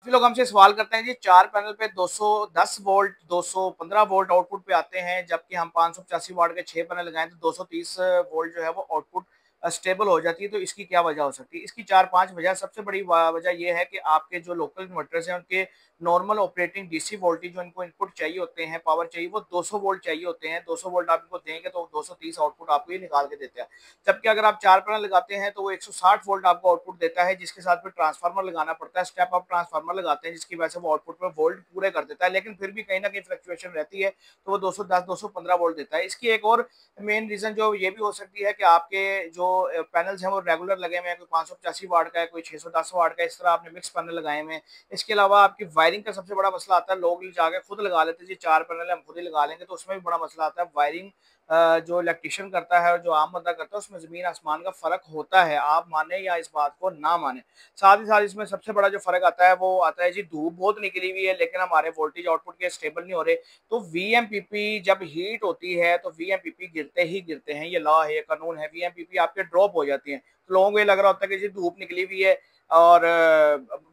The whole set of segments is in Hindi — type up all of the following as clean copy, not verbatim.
काफ़ी लोग हमसे सवाल करते हैं जी 4 पैनल पे 210 वोल्ट, 215 वोल्ट आउटपुट पे आते हैं, जबकि हम 585 वाट के 6 पैनल लगाएँ तो 230 वोल्ट जो है वो आउटपुट स्टेबल हो जाती है। तो इसकी क्या वजह हो सकती है? इसकी 4-5 वजह। सबसे बड़ी वजह ये है कि आपके जो लोकल इन्वर्टर्स हैं उनके नॉर्मल ऑपरेटिंग डीसी वोल्टेज जो इनको इनपुट चाहिए होते हैं, पावर चाहिए, वो 200 वोल्ट चाहिए होते हैं। 200 वोल्ट आप इनको देंगे तो 230 आउटपुट आपको ये निकाल के देते हैं। जबकि अगर आप 4 पैनल लगाते हैं तो वो 160 वोल्ट आपको आउटपुट देता है, जिसके साथ फिर ट्रांसफार्मर लगाना पड़ता है। स्टेप अप ट्रांसफार्मर लगाते हैं जिसकी वजह से वो आउटपुट में वोल्ट पूरे कर देता है, लेकिन फिर भी कहीं ना कहीं फ्लक्चुएशन रहती है, तो वो 210 215 वोल्ट देता है। इसकी एक और मेन रीजन जो ये भी हो सकती है कि आपके जो पैनल्स हैं वो रेगुलर लगे हुए हैं, कोई 585 वाट का है, कोई 610 वाट का है, इस तरह आपने मिक्स पैनल लगाए हुए हैं। इसके अलावा आपकी वायरिंग का सबसे बड़ा मसला आता है। लोग जाके खुद लगा लेते हैं जी, 4 पैनल हम खुद ही लगा लेंगे, तो उसमें भी बड़ा मसला आता है। वायरिंग जो इलेक्ट्रिशियन करता है और जो आम बंदा करता है उसमें ज़मीन आसमान का फ़र्क होता है, आप माने या इस बात को ना माने। साथ ही साथ इसमें सबसे बड़ा जो फ़र्क आता है वो आता है जी, धूप बहुत निकली हुई है लेकिन हमारे वोल्टेज आउटपुट के स्टेबल नहीं हो रहे, तो वीएमपीपी जब हीट होती है तो वीएमपीपी गिरते ही गिरते हैं। ये लॉ है, ये कानून है, वीएमपीपी आपके ड्रॉप हो जाती हैं। तो लोगों को ये लग रहा होता है कि जी धूप निकली हुई है और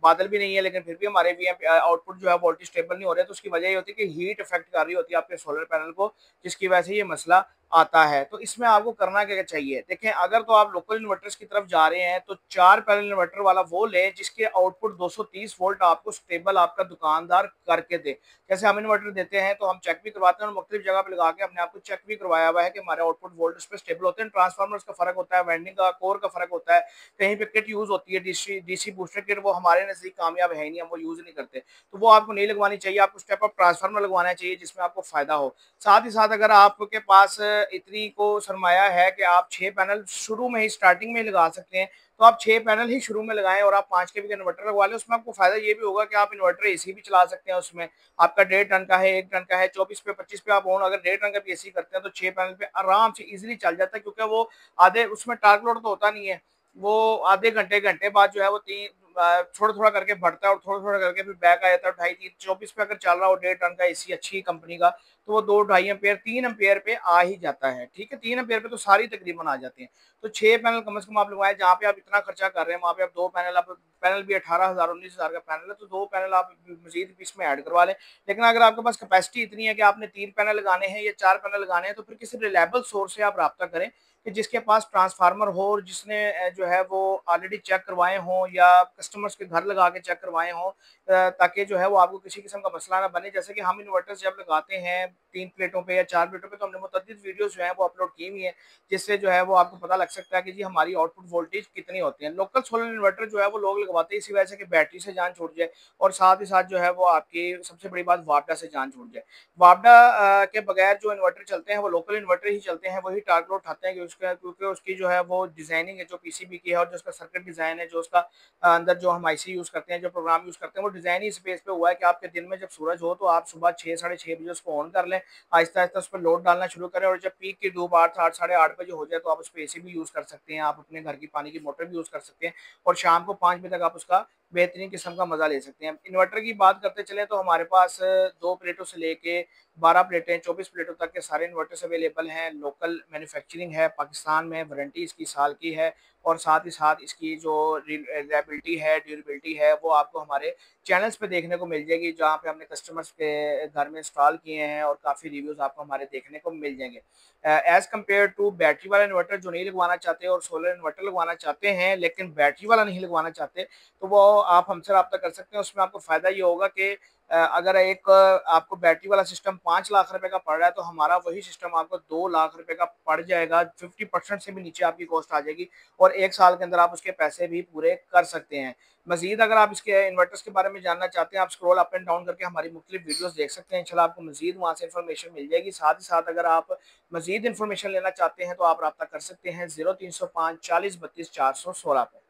बादल भी नहीं है, लेकिन फिर भी हमारे वीएमपी आउटपुट जो है वोल्टेज स्टेबल नहीं हो रहे, तो उसकी वजह ये होती है कि हीट इफेक्ट कर रही होती है आपके सोलर पैनल को, जिसकी वजह से ये मसला आता है। तो इसमें आपको करना क्या चाहिए? देखें, अगर तो आप लोकल इन्वर्टर्स की तरफ जा रहे हैं तो 4 पैनल इन्वर्टर वाला वो लें जिसके आउटपुट 230 वोल्ट आपको स्टेबल आपका दुकानदार करके दे। जैसे हम इन्वर्टर देते हैं तो हम चेक भी करवाते हैं और मुख्तलिफ जगह पे लगा के अपने आप को चेक भी करवाया हुआ है कि हमारे आउटपुट वोल्ट उस पर स्टेबल होते हैं। ट्रांसफार्मर्स का फर्क होता है, वाइंडिंग का कोर का फर्क होता है, कहीं पे किट यूज होती है, डीसी बूस्टर किट, वो हमारे नजदीक कामयाब है ही नहीं, हम वो यूज नहीं करते, तो वो आपको नहीं लगवानी चाहिए। आपको स्टेप अप ट्रांसफार्मर लगवाना चाहिए जिसमें आपको फायदा हो। साथ ही साथ अगर आपके पास इतनी को सरमाया है कि आप 6 पैनल शुरू में ही स्टार्टिंग में ही लगा सकते हैं, तो आप 6 पैनल ही शुरू में लगाएं और आप 5 के भी इन्वर्टर लगवा लें। उसमें आपको फायदा ये भी होगा कि आप इन्वर्टर एसी भी चला सकते हैं। उसमें आपका 1.5 टन का है, 1 टन का है, 24 पे 25 पे आप ऑन अगर 1.5 टन का भी एसी करते हैं तो 6 पैनल पे आराम से इजीली चल जाता है, क्योंकि वो आधे उसमें टार्क लोड तो होता नहीं है, वो आधे घंटे घंटे बाद जो है वो तीन थोड़ा थोड़ा करके बढ़ता है और थोड़ा थोड़ा करके फिर बैक आ जाता है। 2.5 24 पे अगर चल रहा हो 1.5 टन का एसी अच्छी कंपनी का, तो वो 2-2.5 एम्पेयर 3 एम्पेयर पे आ ही जाता है। ठीक है, 3 एम्पेयर पे तो सारी तकरीबन आ जाती हैं। तो 6 पैनल कम से कम आप लगवाएं। जहाँ पे आप इतना खर्चा कर रहे हैं वहाँ पे आप 2 पैनल, आप पैनल भी 18,000 19,000 का पैनल है तो 2 पैनल आप मजीद इसमें ऐड करवा लें। लेकिन अगर आपके पास कैपेसिटी इतनी है कि आपने 3 पैनल लगाने हैं या 4 पैनल लगाने हैं, तो फिर किसी रिलायबल सोर्स से आप रब्ता करें कि जिसके पास ट्रांसफार्मर हो और जिसने जो है वो ऑलरेडी चेक करवाए हों या कस्टमर्स के घर लगा के चेक करवाए हों, ताकि जो है वो आपको किसी किस्म का मसला ना बने। जैसे कि हम इन्वर्टर्स जब लगाते हैं 3 प्लेटों पे या 4 प्लेटों पे, तो हमने मुतअद्दिद वीडियोस जो है वो अपलोड की हुई है, जिससे जो है वो आपको पता लग सकता है कि जी हमारी आउटपुट वोल्टेज कितनी होती है। लोकल सोलर इन्वर्टर जो है वो लोग लगवाते हैं इसी वजह से कि बैटरी से जान छूट जाए, और साथ ही साथ जो है वो आपकी सबसे बड़ी बात वापडा से जान छूट जाए। वापडा के बगैर जो इन्वर्टर चलते हैं वो लोकल इन्वर्टर ही चलते हैं, वही टार्क लोड उठाते हैं क्योंकि उसकी जो है वो डिजाइनिंग है जो पीसीबी की है, और जो उसका सर्किट डिजाइन है, जो उसका अंदर जो हम आईसी यूज करते हैं, जो प्रोग्राम यूज करते हैं, वो डिजाइन ही स्पेस पे हुआ है कि आपके दिन में जब सूरज हो तो आप सुबह 6 साढ़े 6 बजे उसको ऑन कर लें, आहिस्ता आहिस्ता उस पर लोड डालना शुरू करें, और जब पीक की धूप 8 साढ़े 8 बजे हो जाए तो आप उस पर एसी भी यूज कर सकते हैं, आप अपने घर की पानी की मोटर भी यूज कर सकते हैं, और शाम को 5 बजे तक आप उसका बेहतरीन किस्म का मजा ले सकते हैं। इन्वर्टर की बात करते चले तो हमारे पास 2 प्लेटों से लेके 12 प्लेटें 24 प्लेटों तक के सारे इन्वर्टर्स अवेलेबल हैं। लोकल मैन्युफैक्चरिंग है पाकिस्तान में, वारंटी इसकी साल की है, और साथ ही साथ इसकी जो रिलायबिलिटी है, ड्यूरेबिलिटी है, वो आपको हमारे चैनल्स पे देखने को मिल जाएगी, जहाँ पे हमने कस्टमर्स के घर में इंस्टॉल किए हैं, और काफ़ी रिव्यूज़ आपको हमारे देखने को मिल जाएंगे। एज़ कम्पेयर टू बैटरी वाला इन्वर्टर जो नहीं लगवाना चाहते और सोलर इन्वर्टर लगवाना चाहते हैं लेकिन बैटरी वाला नहीं लगवाना चाहते, तो वो आप हमसे रब्ता कर सकते हैं। उसमें आपको फ़ायदा ये होगा कि अगर एक आपको बैटरी वाला सिस्टम 5 लाख रुपए का पड़ रहा है, तो हमारा वही सिस्टम आपको 2 लाख रुपए का पड़ जाएगा। 50% से भी नीचे आपकी कॉस्ट आ जाएगी, और 1 साल के अंदर आप उसके पैसे भी पूरे कर सकते हैं। मजीद अगर आप इसके इन्वर्टर्स के बारे में जानना चाहते हैं, आप स्क्रॉल अप एंड डाउन करके हमारी मुख्तलिफ वीडियोस देख सकते हैं, इंशाल्लाह आपको मजीद वहाँ से इन्फॉर्मेशन मिल जाएगी। साथ ही साथ अगर आप मजीद इन्फॉर्मेशन लेना चाहते हैं तो आप रब्ता कर सकते हैं 0305 40 32 416 पे।